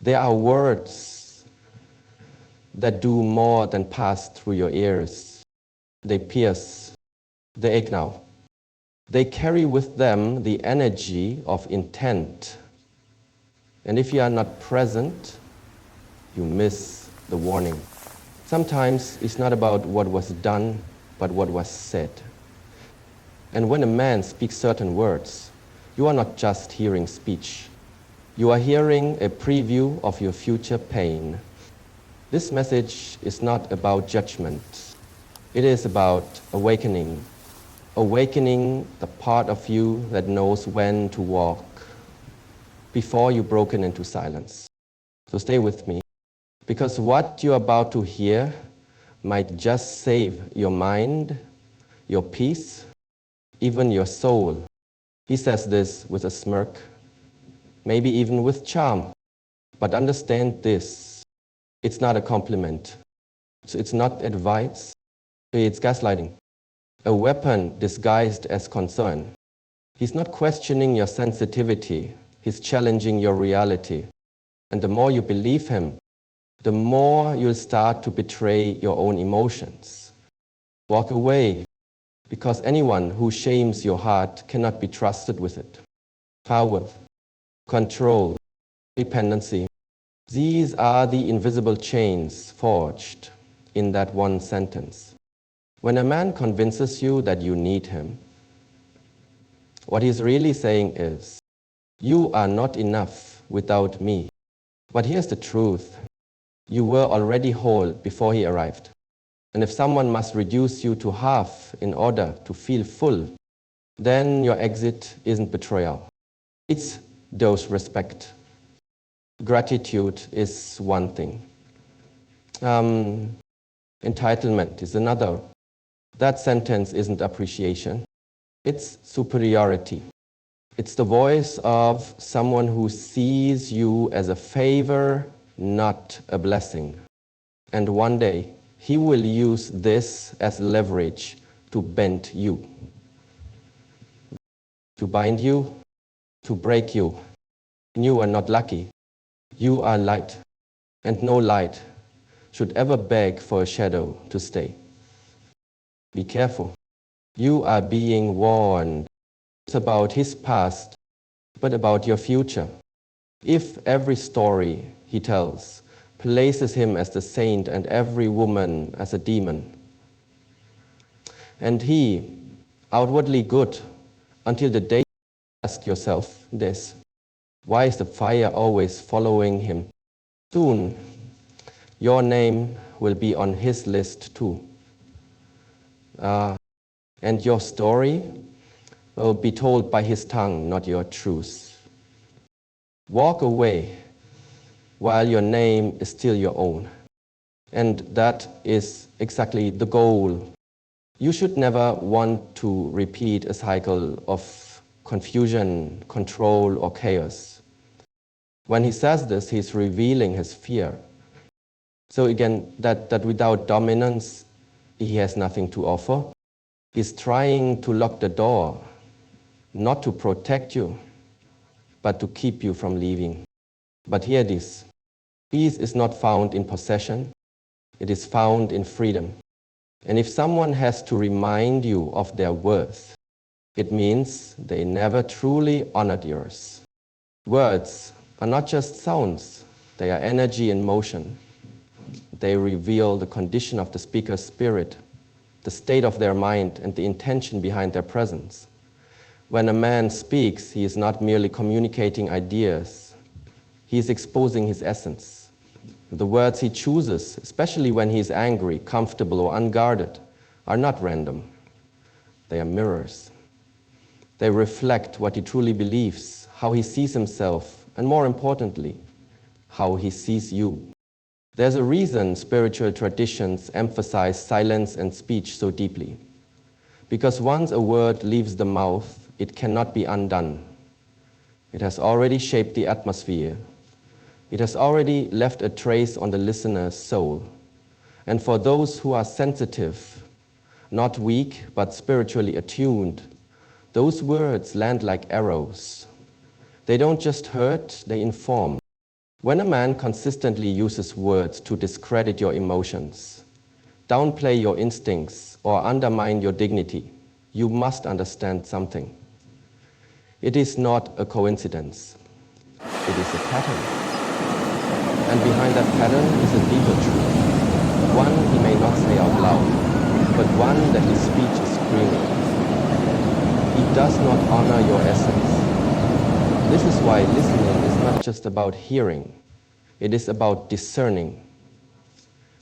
There are words that do more than pass through your ears. They pierce, they ache now. They carry with them the energy of intent. And if you are not present, you miss the warning. Sometimes it's not about what was done, but what was said. And when a man speaks certain words, you are not just hearing speech. You are hearing a preview of your future pain. This message is not about judgment. It is about awakening. Awakening the part of you that knows when to walk before you're broken into silence. So stay with me, because what you're about to hear might just save your mind, your peace, even your soul. He says this with a smirk, maybe even with charm. But understand this, it's not a compliment. It's not advice, it's gaslighting. A weapon disguised as concern. He's not questioning your sensitivity, he's challenging your reality. And the more you believe him, the more you'll start to betray your own emotions. Walk away, because anyone who shames your heart cannot be trusted with it. Power, control, dependency. These are the invisible chains forged in that one sentence. When a man convinces you that you need him, what he's really saying is, you are not enough without me. But here's the truth. You were already whole before he arrived. And if someone must reduce you to half in order to feel full, then your exit isn't betrayal. It's dose respect. Gratitude is one thing. Entitlement is another. That sentence isn't appreciation. It's superiority. It's the voice of someone who sees you as a favor, not a blessing. And one day, he will use this as leverage to bend you, to bind you, to break you. You are not lucky. You are light, and no light should ever beg for a shadow to stay. Be careful. You are being warned. It's about his past, but about your future. If every story he tells places him as the saint and every woman as a demon, and he, outwardly good, until the day you ask yourself this, why is the fire always following him? Soon, your name will be on his list too. And your story will be told by his tongue, not your truth. Walk away while your name is still your own. And that is exactly the goal. You should never want to repeat a cycle of confusion, control, or chaos. When he says this, he's revealing his fear. So again, that without dominance, he has nothing to offer. He's trying to lock the door, not to protect you, but to keep you from leaving. But hear this. Peace is not found in possession. It is found in freedom. And if someone has to remind you of their worth, it means they never truly honored yours. Words are not just sounds. They are energy in motion. They reveal the condition of the speaker's spirit, the state of their mind, and the intention behind their presence. When a man speaks, he is not merely communicating ideas. He is exposing his essence. The words he chooses, especially when he is angry, comfortable, or unguarded, are not random. They are mirrors. They reflect what he truly believes, how he sees himself, and more importantly, how he sees you. There's a reason spiritual traditions emphasize silence and speech so deeply. Because once a word leaves the mouth, it cannot be undone. It has already shaped the atmosphere. It has already left a trace on the listener's soul. And for those who are sensitive, not weak, but spiritually attuned, those words land like arrows. They don't just hurt, they inform. When a man consistently uses words to discredit your emotions, downplay your instincts, or undermine your dignity, you must understand something. It is not a coincidence. It is a pattern. And behind that pattern is a deeper truth. One he may not say out loud, but one that his speech is screaming. He does not honor your essence. This is why listening is not just about hearing. It is about discerning.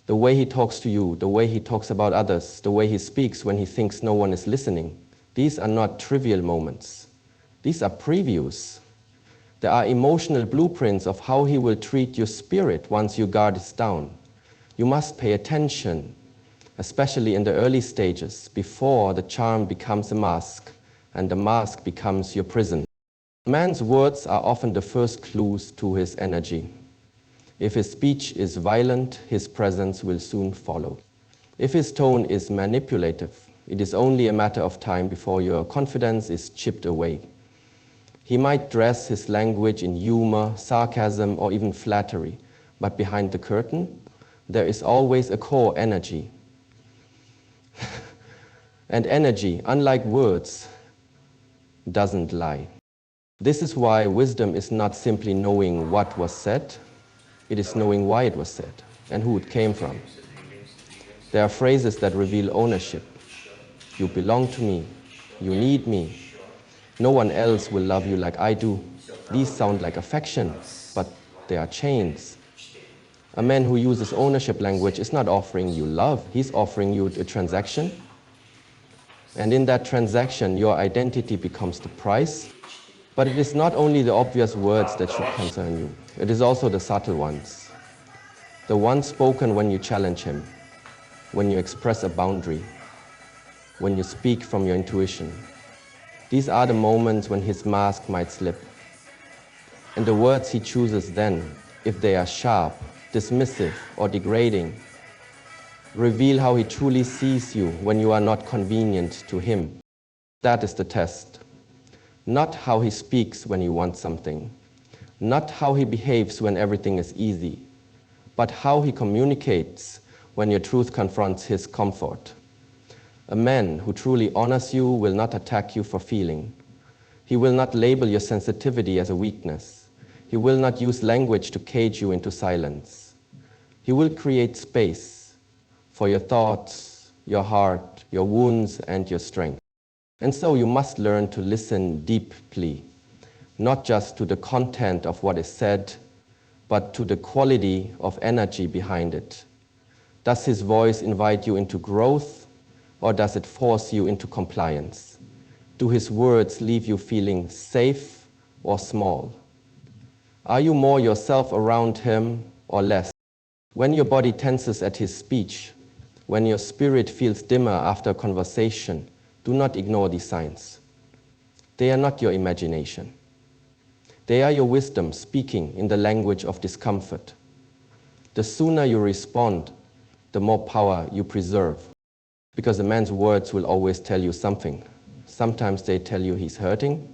The way he talks to you, the way he talks about others, the way he speaks when he thinks no one is listening. These are not trivial moments. These are previews. There are emotional blueprints of how he will treat your spirit once your guard is down. You must pay attention, especially in the early stages, before the charm becomes a mask and the mask becomes your prison. A man's words are often the first clues to his energy. If his speech is violent, his presence will soon follow. If his tone is manipulative, it is only a matter of time before your confidence is chipped away. He might dress his language in humor, sarcasm, or even flattery, but behind the curtain, there is always a core energy. And energy, unlike words, doesn't lie. This is why wisdom is not simply knowing what was said, it is knowing why it was said and who it came from. There are phrases that reveal ownership. You belong to me. You need me. No one else will love you like I do. These sound like affection, but they are chains. A man who uses ownership language is not offering you love. He's offering you a transaction. And in that transaction, your identity becomes the price. But it is not only the obvious words that should concern you. It is also the subtle ones. The ones spoken when you challenge him, when you express a boundary, when you speak from your intuition. These are the moments when his mask might slip. And the words he chooses then, if they are sharp, dismissive, or degrading, reveal how he truly sees you when you are not convenient to him. That is the test. Not how he speaks when you want something, not how he behaves when everything is easy, but how he communicates when your truth confronts his comfort. A man who truly honors you will not attack you for feeling. He will not label your sensitivity as a weakness. He will not use language to cage you into silence. He will create space for your thoughts, your heart, your wounds, and your strength. And so you must learn to listen deeply, not just to the content of what is said, but to the quality of energy behind it. Does his voice invite you into growth, or does it force you into compliance? Do his words leave you feeling safe or small? Are you more yourself around him or less? When your body tenses at his speech, when your spirit feels dimmer after a conversation, do not ignore these signs. They are not your imagination. They are your wisdom speaking in the language of discomfort. The sooner you respond, the more power you preserve. Because a man's words will always tell you something. Sometimes they tell you he's hurting.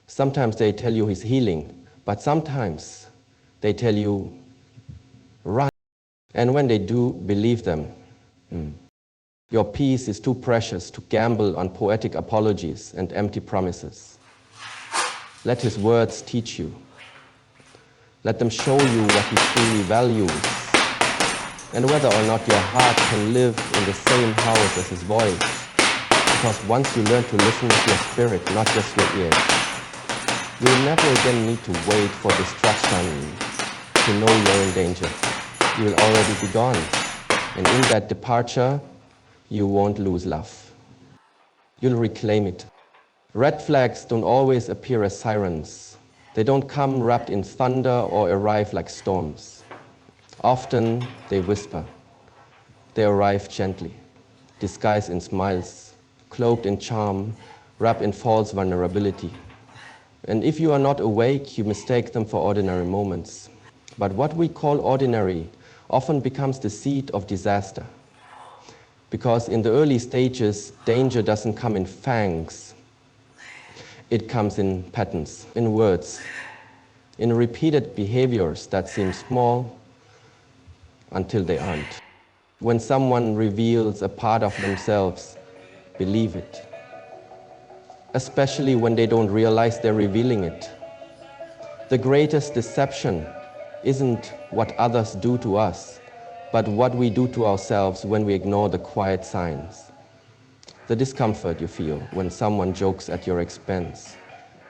Sometimes they tell you he's healing. But sometimes they tell you, run. And when they do, believe them. Your peace is too precious to gamble on poetic apologies and empty promises. Let his words teach you. Let them show you what he truly values, and whether or not your heart can live in the same house as his voice. Because once you learn to listen with your spirit, not just your ears, you will never again need to wait for destruction to know you're in danger. You will already be gone. And in that departure, you won't lose love. You'll reclaim it. Red flags don't always appear as sirens. They don't come wrapped in thunder or arrive like storms. Often they whisper. They arrive gently, disguised in smiles, cloaked in charm, wrapped in false vulnerability. And if you are not awake, you mistake them for ordinary moments. But what we call ordinary often becomes the seed of disaster. Because in the early stages, danger doesn't come in fangs. It comes in patterns, in words. in repeated behaviors that seem small until they aren't. When someone reveals a part of themselves, believe it, especially when they don't realize they're revealing it. The greatest deception isn't what others do to us, but what we do to ourselves when we ignore the quiet signs. The discomfort you feel when someone jokes at your expense.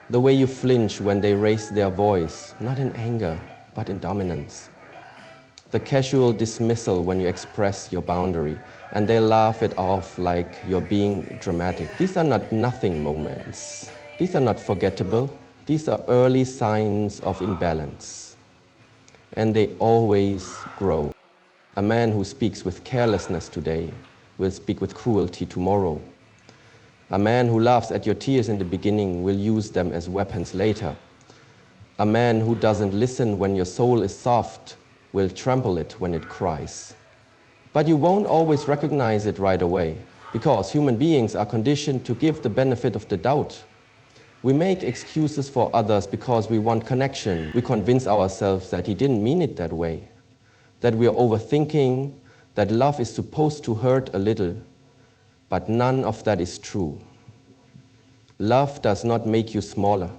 The way you flinch when they raise their voice, not in anger, but in dominance. The casual dismissal when you express your boundary, and they laugh it off like you're being dramatic. These are not nothing moments. These are not forgettable. These are early signs of imbalance. And they always grow. A man who speaks with carelessness today will speak with cruelty tomorrow. A man who laughs at your tears in the beginning will use them as weapons later. A man who doesn't listen when your soul is soft will trample it when it cries. But you won't always recognize it right away, because human beings are conditioned to give the benefit of the doubt. We make excuses for others because we want connection. We convince ourselves that he didn't mean it that way, that we are overthinking, that love is supposed to hurt a little, but none of that is true. Love does not make you smaller.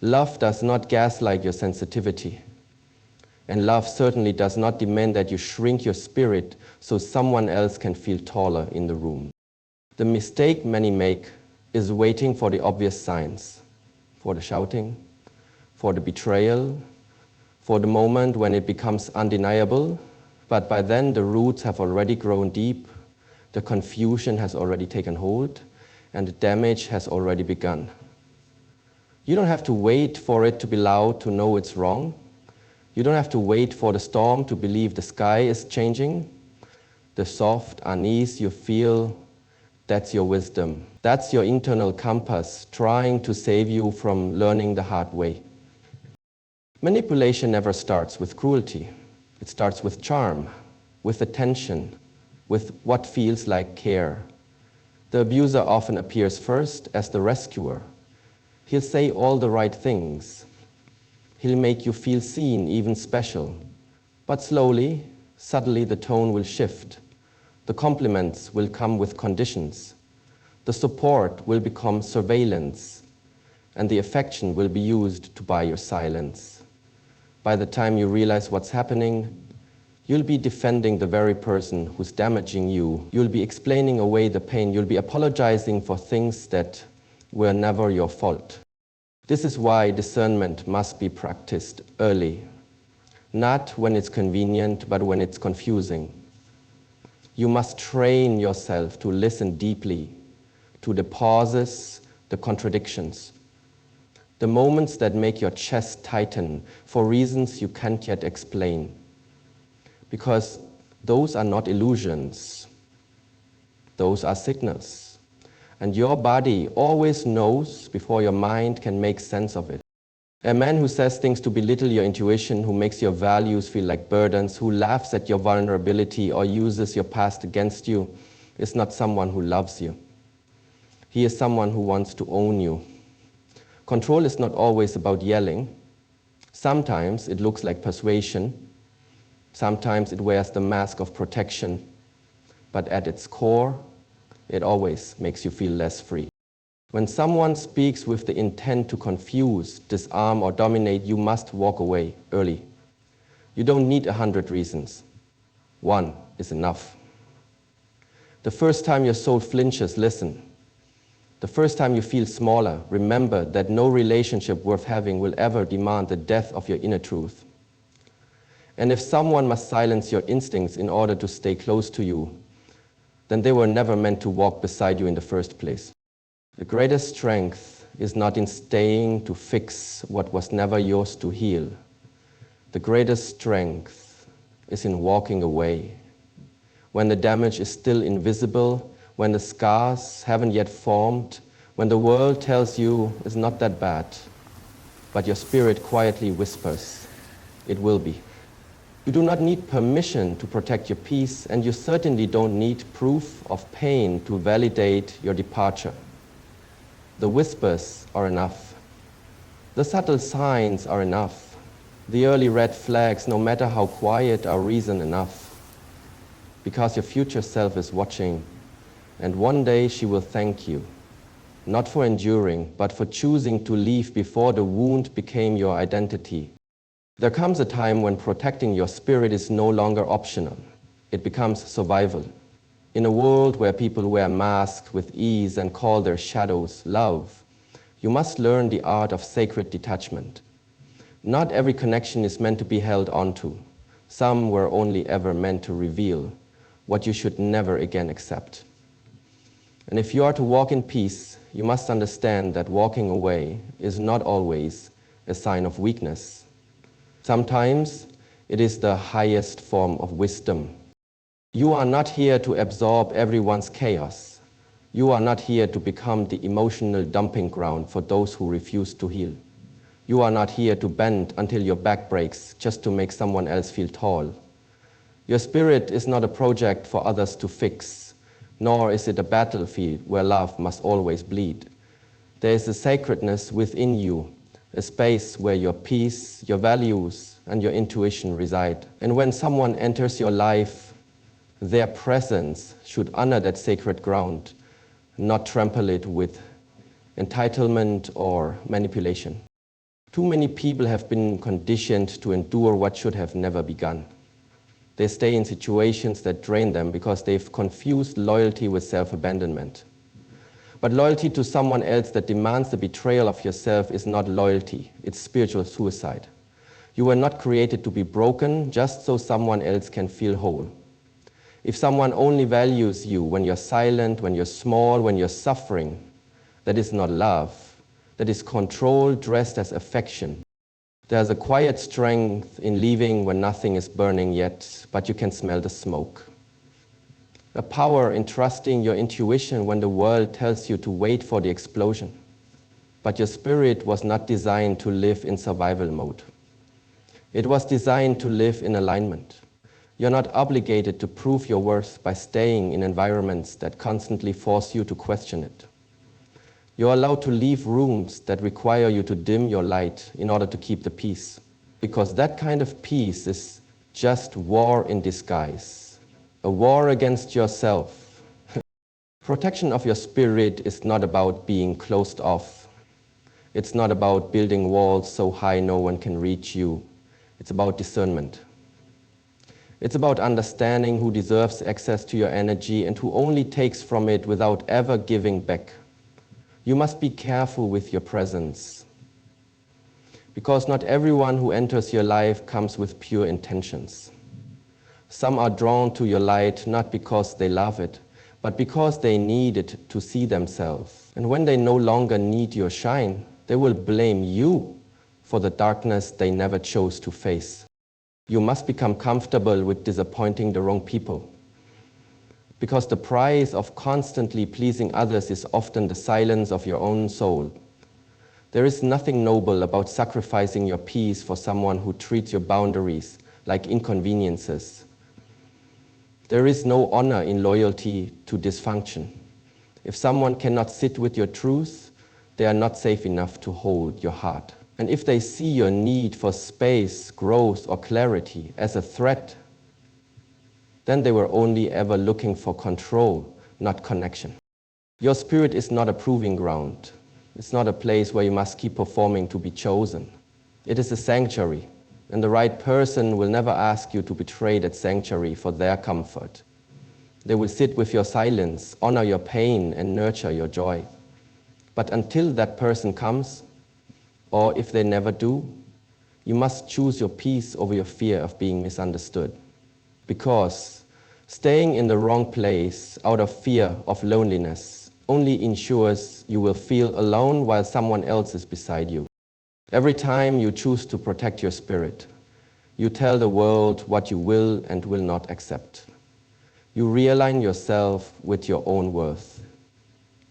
Love does not gaslight your sensitivity. And love certainly does not demand that you shrink your spirit so someone else can feel taller in the room. The mistake many make is waiting for the obvious signs, for the shouting, for the betrayal, for the moment when it becomes undeniable, but by then the roots have already grown deep, the confusion has already taken hold, and the damage has already begun. You don't have to wait for it to be loud to know it's wrong. You don't have to wait for the storm to believe the sky is changing. The soft unease you feel, that's your wisdom. That's your internal compass trying to save you from learning the hard way. Manipulation never starts with cruelty. It starts with charm, with attention, with what feels like care. The abuser often appears first as the rescuer. He'll say all the right things. He'll make you feel seen, even special. But slowly, subtly, the tone will shift. The compliments will come with conditions. The support will become surveillance, and the affection will be used to buy your silence. By the time you realize what's happening, you'll be defending the very person who's damaging you. You'll be explaining away the pain. You'll be apologizing for things that were never your fault. This is why discernment must be practiced early, not when it's convenient, but when it's confusing. You must train yourself to listen deeply to the pauses, the contradictions, the moments that make your chest tighten for reasons you can't yet explain. Because those are not illusions, those are signals. And your body always knows before your mind can make sense of it. A man who says things to belittle your intuition, who makes your values feel like burdens, who laughs at your vulnerability or uses your past against you, is not someone who loves you. He is someone who wants to own you. Control is not always about yelling. Sometimes it looks like persuasion. Sometimes it wears the mask of protection. But at its core, it always makes you feel less free. When someone speaks with the intent to confuse, disarm, or dominate, you must walk away early. You don't need 100 reasons. One is enough. The first time your soul flinches, listen. The first time you feel smaller, remember that no relationship worth having will ever demand the death of your inner truth. And if someone must silence your instincts in order to stay close to you, then they were never meant to walk beside you in the first place. The greatest strength is not in staying to fix what was never yours to heal. The greatest strength is in walking away. When the damage is still invisible, when the scars haven't yet formed, when the world tells you it's not that bad, but your spirit quietly whispers, it will be. You do not need permission to protect your peace, and you certainly don't need proof of pain to validate your departure. The whispers are enough. The subtle signs are enough. The early red flags, no matter how quiet, are reason enough. Because your future self is watching, and one day she will thank you, not for enduring, but for choosing to leave before the wound became your identity. There comes a time when protecting your spirit is no longer optional. It becomes survival. In a world where people wear masks with ease and call their shadows love, you must learn the art of sacred detachment. Not every connection is meant to be held onto. Some were only ever meant to reveal what you should never again accept. And if you are to walk in peace, you must understand that walking away is not always a sign of weakness. Sometimes it is the highest form of wisdom. You are not here to absorb everyone's chaos. You are not here to become the emotional dumping ground for those who refuse to heal. You are not here to bend until your back breaks just to make someone else feel tall. Your spirit is not a project for others to fix, nor is it a battlefield where love must always bleed. There is a sacredness within you, a space where your peace, your values, and your intuition reside. And when someone enters your life, their presence should honor that sacred ground, not trample it with entitlement or manipulation. Too many people have been conditioned to endure what should have never begun. They stay in situations that drain them because they've confused loyalty with self-abandonment. But loyalty to someone else that demands the betrayal of yourself is not loyalty, it's spiritual suicide. You were not created to be broken just so someone else can feel whole. If someone only values you when you're silent, when you're small, when you're suffering, that is not love. That is control dressed as affection. There's a quiet strength in leaving when nothing is burning yet, but you can smell the smoke. A power in trusting your intuition when the world tells you to wait for the explosion. But your spirit was not designed to live in survival mode. It was designed to live in alignment. You're not obligated to prove your worth by staying in environments that constantly force you to question it. You're allowed to leave rooms that require you to dim your light in order to keep the peace. Because that kind of peace is just war in disguise. A war against yourself. Protection of your spirit is not about being closed off. It's not about building walls so high no one can reach you. It's about discernment. It's about understanding who deserves access to your energy and who only takes from it without ever giving back. You must be careful with your presence. Because not everyone who enters your life comes with pure intentions. Some are drawn to your light not because they love it, but because they need it to see themselves. And when they no longer need your shine, they will blame you for the darkness they never chose to face. You must become comfortable with disappointing the wrong people. Because the price of constantly pleasing others is often the silence of your own soul. There is nothing noble about sacrificing your peace for someone who treats your boundaries like inconveniences. There is no honor in loyalty to dysfunction. If someone cannot sit with your truth, they are not safe enough to hold your heart. And if they see your need for space, growth, or clarity as a threat, then they were only ever looking for control, not connection. Your spirit is not a proving ground. It's not a place where you must keep performing to be chosen. It is a sanctuary, and the right person will never ask you to betray that sanctuary for their comfort. They will sit with your silence, honor your pain, and nurture your joy. But until that person comes, or if they never do, you must choose your peace over your fear of being misunderstood. Because staying in the wrong place out of fear of loneliness only ensures you will feel alone while someone else is beside you. Every time you choose to protect your spirit, you tell the world what you will and will not accept. You realign yourself with your own worth.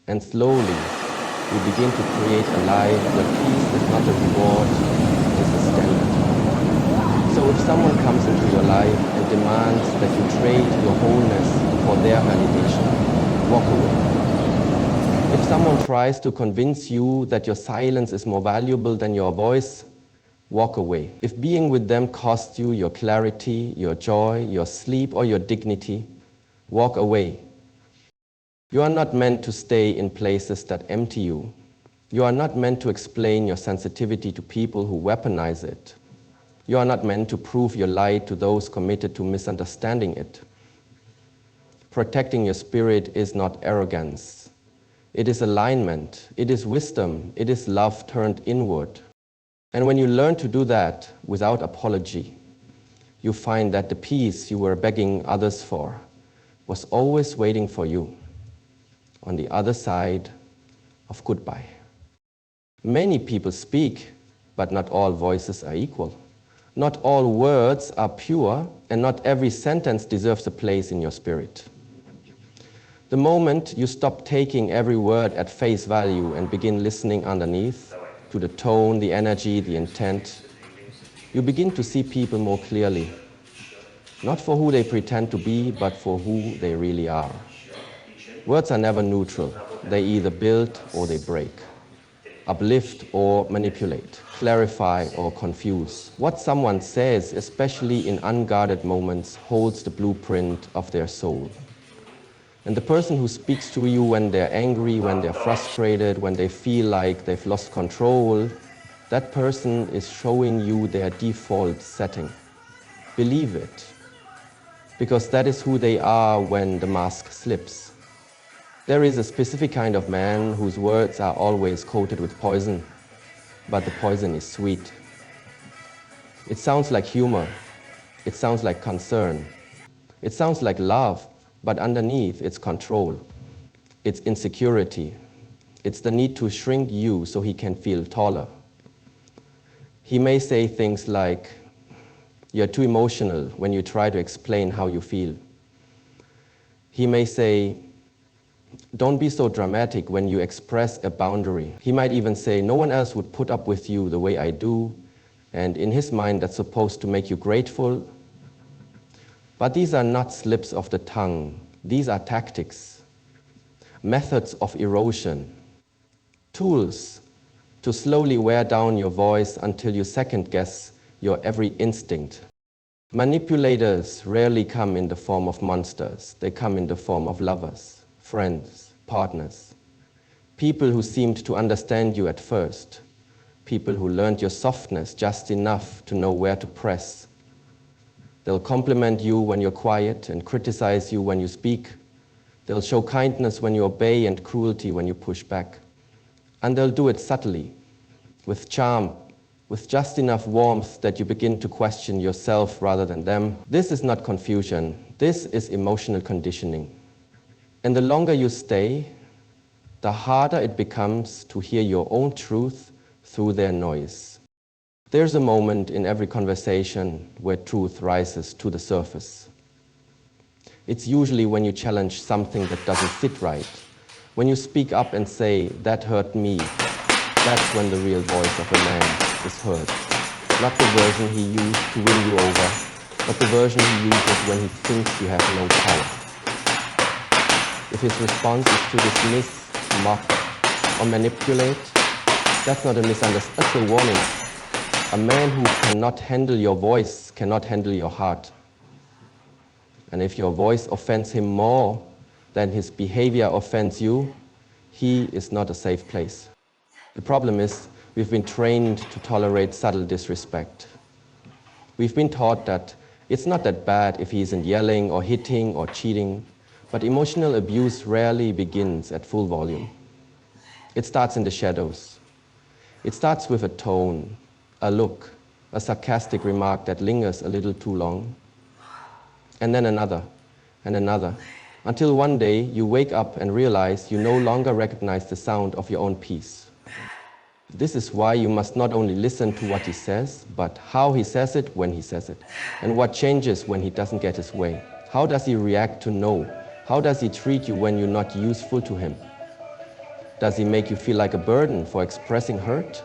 And slowly, you begin to create a life where peace is not a reward, it is a standard. So if someone comes into your life and demands that you trade your wholeness for their validation, walk away. If someone tries to convince you that your silence is more valuable than your voice, walk away. If being with them costs you your clarity, your joy, your sleep, or your dignity, walk away. You are not meant to stay in places that empty you. You are not meant to explain your sensitivity to people who weaponize it. You are not meant to prove your light to those committed to misunderstanding it. Protecting your spirit is not arrogance. It is alignment. It is wisdom. It is love turned inward. And when you learn to do that without apology, you find that the peace you were begging others for was always waiting for you on the other side of goodbye. Many people speak, but not all voices are equal. Not all words are pure, and not every sentence deserves a place in your spirit. The moment you stop taking every word at face value and begin listening underneath to the tone, the energy, the intent, you begin to see people more clearly, not for who they pretend to be, but for who they really are. Words are never neutral. They either build or they break, uplift or manipulate, clarify or confuse. What someone says, especially in unguarded moments, holds the blueprint of their soul. And the person who speaks to you when they're angry, when they're frustrated, when they feel like they've lost control, that person is showing you their default setting. Believe it, because that is who they are when the mask slips. There is a specific kind of man whose words are always coated with poison, but the poison is sweet. It sounds like humor. It sounds like concern. It sounds like love, but underneath it's control. It's insecurity. It's the need to shrink you so he can feel taller. He may say things like, "You're too emotional," when you try to explain how you feel. He may say, "Don't be so dramatic when you express a boundary." He might even say, "No one else would put up with you the way I do," and in his mind that's supposed to make you grateful. But these are not slips of the tongue. These are tactics, methods of erosion, tools to slowly wear down your voice until you second-guess your every instinct. Manipulators rarely come in the form of monsters. They come in the form of lovers, friends, partners, people who seemed to understand you at first, people who learned your softness just enough to know where to press. They'll compliment you when you're quiet and criticize you when you speak. They'll show kindness when you obey and cruelty when you push back. And they'll do it subtly, with charm, with just enough warmth that you begin to question yourself rather than them. This is not confusion. This is emotional conditioning. And the longer you stay, the harder it becomes to hear your own truth through their noise. There's a moment in every conversation where truth rises to the surface. It's usually when you challenge something that doesn't sit right. When you speak up and say, "That hurt me," that's when the real voice of a man is heard. Not the version he used to win you over, but the version he uses when he thinks you have no power. If his response is to dismiss, mock, or manipulate, that's not a misunderstanding, that's a warning. A man who cannot handle your voice cannot handle your heart. And if your voice offends him more than his behavior offends you, he is not a safe place. The problem is, we've been trained to tolerate subtle disrespect. We've been taught that it's not that bad if he isn't yelling or hitting or cheating, but emotional abuse rarely begins at full volume. It starts in the shadows. It starts with a tone, a look, a sarcastic remark that lingers a little too long, and then another, and another, until one day you wake up and realize you no longer recognize the sound of your own peace. This is why you must not only listen to what he says, but how he says it when he says it, and what changes when he doesn't get his way. How does he react to no? How does he treat you when you're not useful to him? Does he make you feel like a burden for expressing hurt?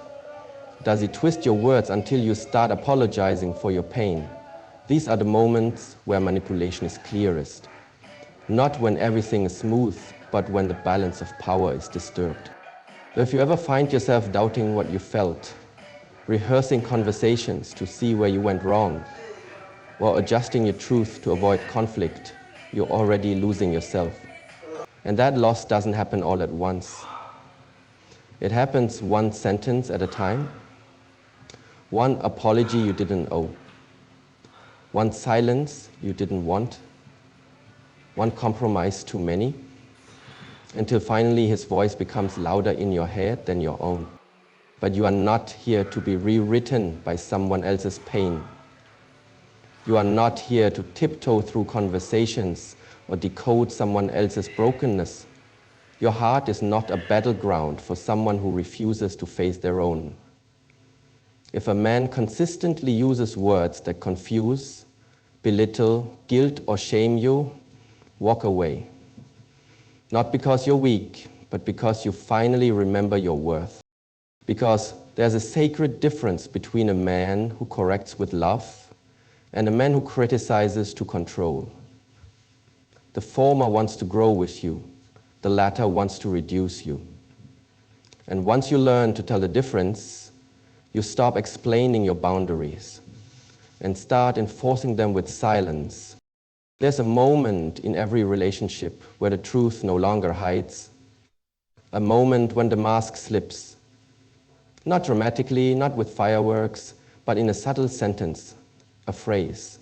Does he twist your words until you start apologizing for your pain? These are the moments where manipulation is clearest. Not when everything is smooth, but when the balance of power is disturbed. So if you ever find yourself doubting what you felt, rehearsing conversations to see where you went wrong, or adjusting your truth to avoid conflict, you're already losing yourself. And that loss doesn't happen all at once. It happens one sentence at a time, one apology you didn't owe, one silence you didn't want, one compromise too many, until finally his voice becomes louder in your head than your own. But you are not here to be rewritten by someone else's pain. You are not here to tiptoe through conversations or decode someone else's brokenness. Your heart is not a battleground for someone who refuses to face their own. If a man consistently uses words that confuse, belittle, guilt, or shame you, walk away. Not because you're weak, but because you finally remember your worth. Because there's a sacred difference between a man who corrects with love and a man who criticizes to control. The former wants to grow with you. The latter wants to reduce you. And once you learn to tell the difference, you stop explaining your boundaries and start enforcing them with silence. There's a moment in every relationship where the truth no longer hides. A moment when the mask slips. Not dramatically, not with fireworks, but in a subtle sentence, a phrase.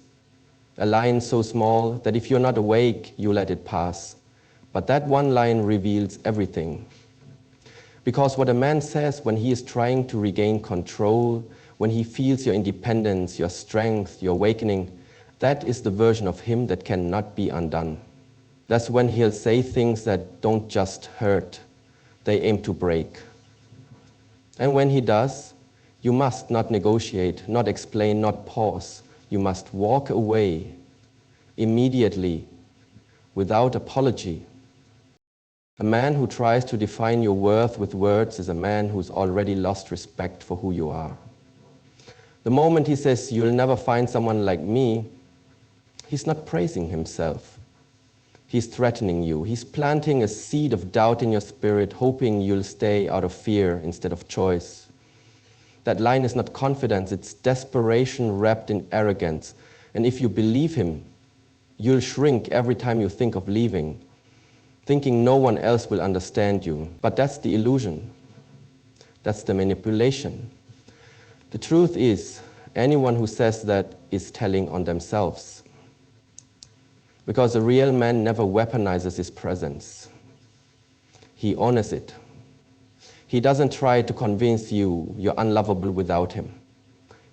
A line so small that if you're not awake, you let it pass. But that one line reveals everything. Because what a man says when he is trying to regain control, when he feels your independence, your strength, your awakening, that is the version of him that cannot be undone. That's when he'll say things that don't just hurt, they aim to break. And when he does, you must not negotiate, not explain, not pause. You must walk away immediately, without apology. A man who tries to define your worth with words is a man who's already lost respect for who you are. The moment he says, "You'll never find someone like me," he's not praising himself. He's threatening you. He's planting a seed of doubt in your spirit, hoping you'll stay out of fear instead of choice. That line is not confidence, it's desperation wrapped in arrogance. And if you believe him, you'll shrink every time you think of leaving, thinking no one else will understand you. But that's the illusion. That's the manipulation. The truth is, anyone who says that is telling on themselves. Because a real man never weaponizes his presence. He honors it. He doesn't try to convince you you're unlovable without him.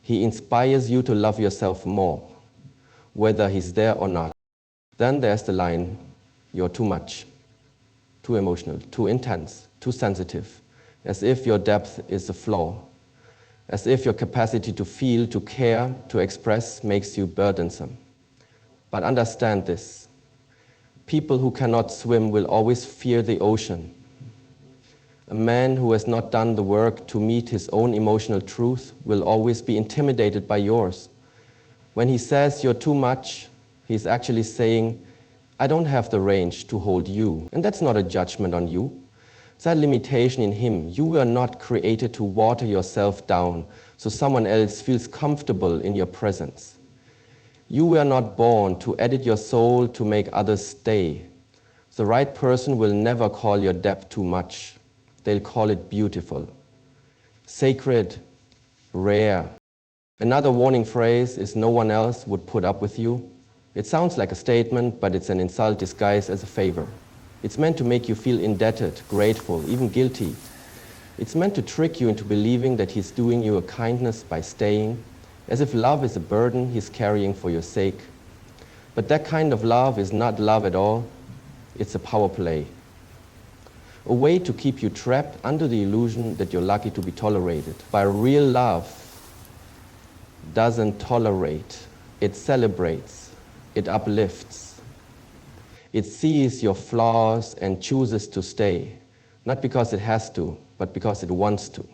He inspires you to love yourself more, whether he's there or not. Then there's the line, you're too much, too emotional, too intense, too sensitive, as if your depth is a flaw, as if your capacity to feel, to care, to express makes you burdensome. But understand this, people who cannot swim will always fear the ocean. A man who has not done the work to meet his own emotional truth will always be intimidated by yours. When he says you're too much, he's actually saying, I don't have the range to hold you. And that's not a judgment on you. It's a limitation in him. You were not created to water yourself down so someone else feels comfortable in your presence. You were not born to edit your soul to make others stay. The right person will never call your depth too much. They'll call it beautiful, sacred, rare. Another warning phrase is no one else would put up with you. It sounds like a statement, but it's an insult disguised as a favor. It's meant to make you feel indebted, grateful, even guilty. It's meant to trick you into believing that he's doing you a kindness by staying, as if love is a burden he's carrying for your sake. But that kind of love is not love at all. It's a power play. A way to keep you trapped under the illusion that you're lucky to be tolerated. But real love doesn't tolerate. It celebrates. It uplifts. It sees your flaws and chooses to stay. Not because it has to, but because it wants to.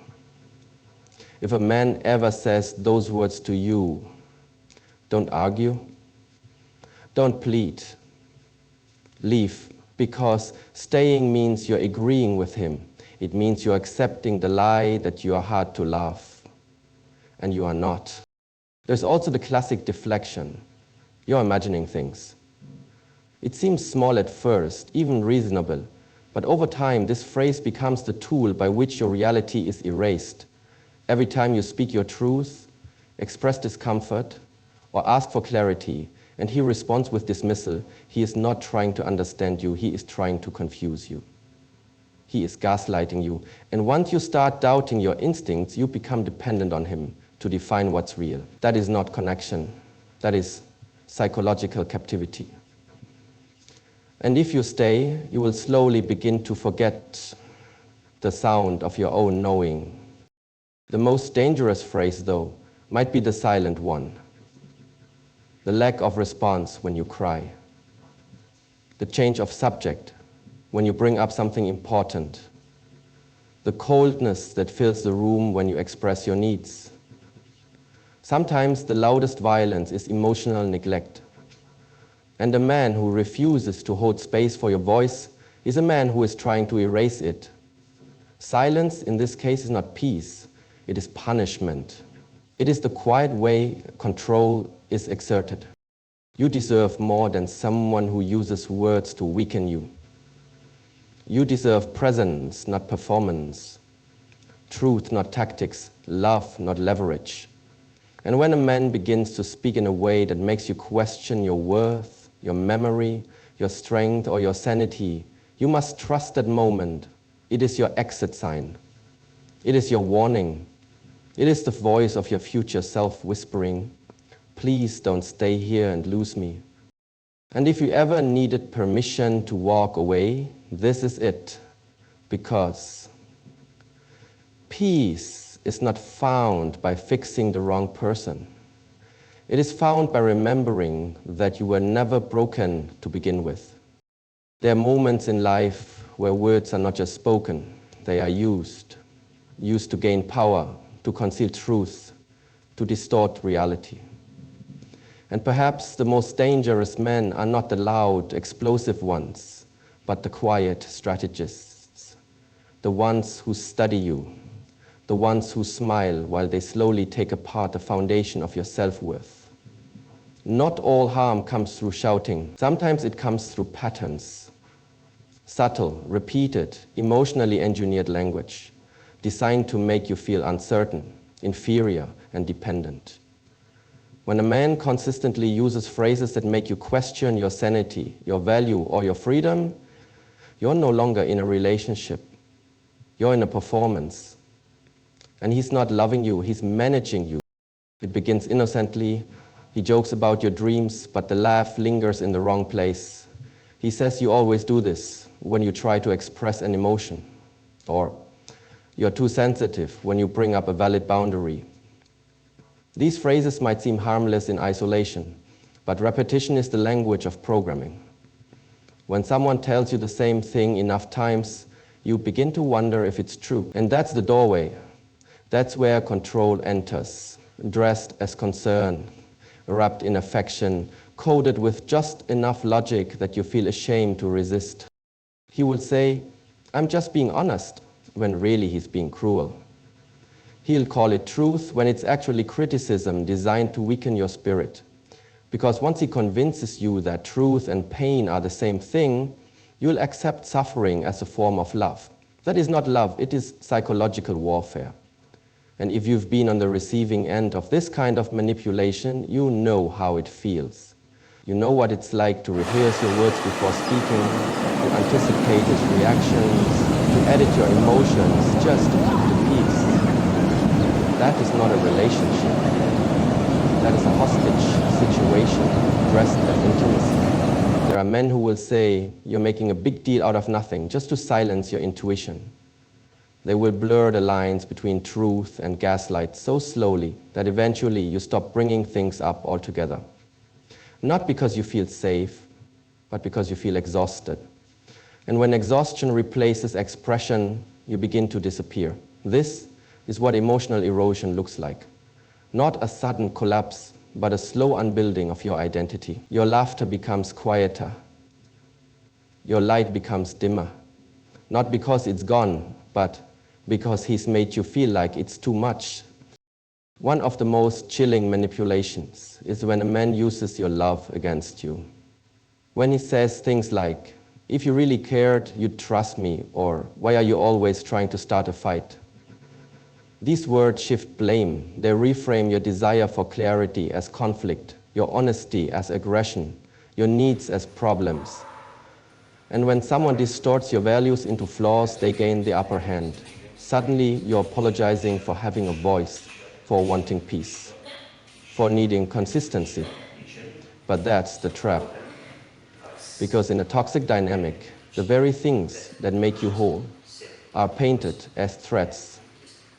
If a man ever says those words to you, don't argue, don't plead, leave, because staying means you're agreeing with him. It means you're accepting the lie that you are hard to love, and you are not. There's also the classic deflection. You're imagining things. It seems small at first, even reasonable, but over time this phrase becomes the tool by which your reality is erased. Every time you speak your truth, express discomfort, or ask for clarity, and he responds with dismissal, he is not trying to understand you, he is trying to confuse you. He is gaslighting you. And once you start doubting your instincts, you become dependent on him to define what's real. That is not connection. That is psychological captivity. And if you stay, you will slowly begin to forget the sound of your own knowing. The most dangerous phrase, though, might be the silent one. The lack of response when you cry. The change of subject when you bring up something important. The coldness that fills the room when you express your needs. Sometimes the loudest violence is emotional neglect. And a man who refuses to hold space for your voice is a man who is trying to erase it. Silence in this case is not peace, it is punishment. It is the quiet way control is exerted. You deserve more than someone who uses words to weaken you. You deserve presence, not performance. Truth, not tactics. Love, not leverage. And when a man begins to speak in a way that makes you question your worth, your memory, your strength, or your sanity, you must trust that moment. It is your exit sign. It is your warning. It is the voice of your future self whispering, "Please don't stay here and lose me." And if you ever needed permission to walk away, this is it. Because peace is not found by fixing the wrong person. It is found by remembering that you were never broken to begin with. There are moments in life where words are not just spoken, they are used to gain power, to conceal truth, to distort reality. And perhaps the most dangerous men are not the loud, explosive ones, but the quiet strategists, the ones who study you, the ones who smile while they slowly take apart the foundation of your self-worth. Not all harm comes through shouting. Sometimes it comes through patterns, subtle, repeated, emotionally engineered language, designed to make you feel uncertain, inferior, and dependent. When a man consistently uses phrases that make you question your sanity, your value, or your freedom, you're no longer in a relationship. You're in a performance. And he's not loving you, he's managing you. It begins innocently. He jokes about your dreams, but the laugh lingers in the wrong place. He says you always do this when you try to express an emotion. Or you're too sensitive when you bring up a valid boundary. These phrases might seem harmless in isolation, but repetition is the language of programming. When someone tells you the same thing enough times, you begin to wonder if it's true. And that's the doorway. That's where control enters, dressed as concern, wrapped in affection, coded with just enough logic that you feel ashamed to resist. He will say, "I'm just being honest," when really he's being cruel. He'll call it truth when it's actually criticism designed to weaken your spirit. Because once he convinces you that truth and pain are the same thing, you'll accept suffering as a form of love. That is not love, it is psychological warfare. And if you've been on the receiving end of this kind of manipulation, you know how it feels. You know what it's like to rehearse your words before speaking, to anticipate his reactions, to edit your emotions just to keep the peace. That is not a relationship. That is a hostage situation dressed as intimacy. There are men who will say, "You're making a big deal out of nothing," just to silence your intuition. They will blur the lines between truth and gaslight so slowly that eventually you stop bringing things up altogether. Not because you feel safe, but because you feel exhausted. And when exhaustion replaces expression, you begin to disappear. This is what emotional erosion looks like. Not a sudden collapse, but a slow unbuilding of your identity. Your laughter becomes quieter. your light becomes dimmer. Not because it's gone, but because he's made you feel like it's too much. One of the most chilling manipulations is when a man uses your love against you. When he says things like, if you really cared, you'd trust me, or why are you always trying to start a fight? These words shift blame. They reframe your desire for clarity as conflict, your honesty as aggression, your needs as problems. And when someone distorts your values into flaws, they gain the upper hand. Suddenly, you're apologizing for having a voice, for wanting peace, for needing consistency. But that's the trap. Because in a toxic dynamic, the very things that make you whole are painted as threats.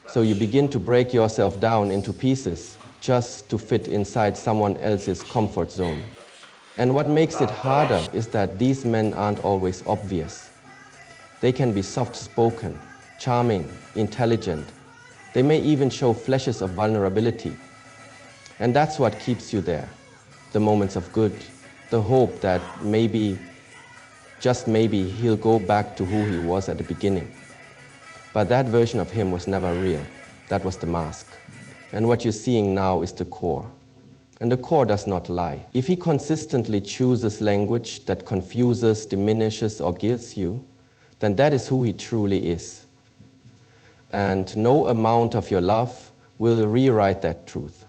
So you begin to break yourself down into pieces just to fit inside someone else's comfort zone. And what makes it harder is that these men aren't always obvious. They can be soft-spoken, charming, intelligent. They may even show flashes of vulnerability. And that's what keeps you there. The moments of good, the hope that maybe, just maybe, he'll go back to who he was at the beginning. But that version of him was never real. That was the mask. And what you're seeing now is the core. And the core does not lie. If he consistently chooses language that confuses, diminishes, or guilts you, then that is who he truly is. And no amount of your love will rewrite that truth.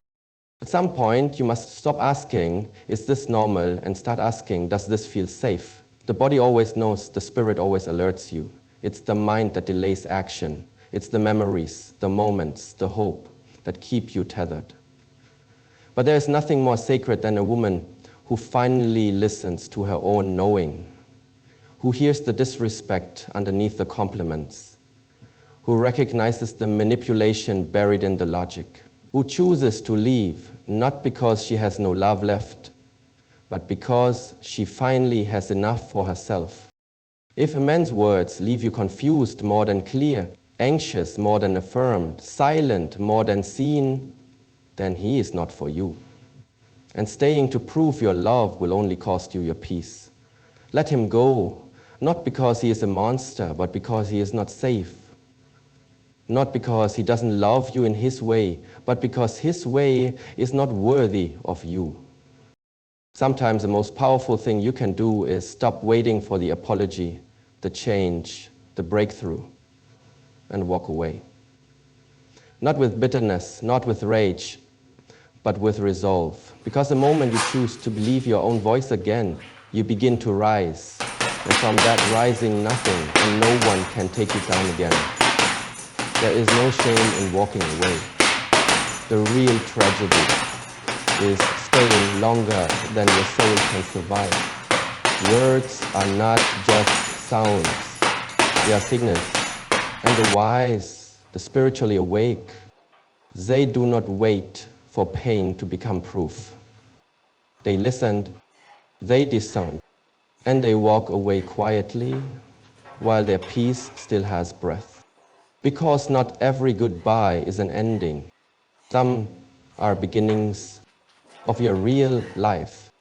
At some point, you must stop asking, is this normal? And start asking, does this feel safe? The body always knows, the spirit always alerts you. It's the mind that delays action. It's the memories, the moments, the hope that keep you tethered. But there is nothing more sacred than a woman who finally listens to her own knowing, who hears the disrespect underneath the compliments, who recognizes the manipulation buried in the logic, who chooses to leave not because she has no love left, but because she finally has enough for herself. If a man's words leave you confused more than clear, anxious more than affirmed, silent more than seen, then he is not for you. And staying to prove your love will only cost you your peace. Let him go, not because he is a monster, but because he is not safe. Not because he doesn't love you in his way, but because his way is not worthy of you. Sometimes the most powerful thing you can do is stop waiting for the apology, the change, the breakthrough, and walk away. Not with bitterness, not with rage, but with resolve. Because the moment you choose to believe your own voice again, you begin to rise. And from that rising, nothing and no one can take you down again. There is no shame in walking away. The real tragedy is staying longer than your soul can survive. Words are not just sounds, they are signals. And the wise, the spiritually awake, they do not wait for pain to become proof. They listened, they discerned, and they walk away quietly while their peace still has breath. Because not every goodbye is an ending. Some are beginnings of your real life.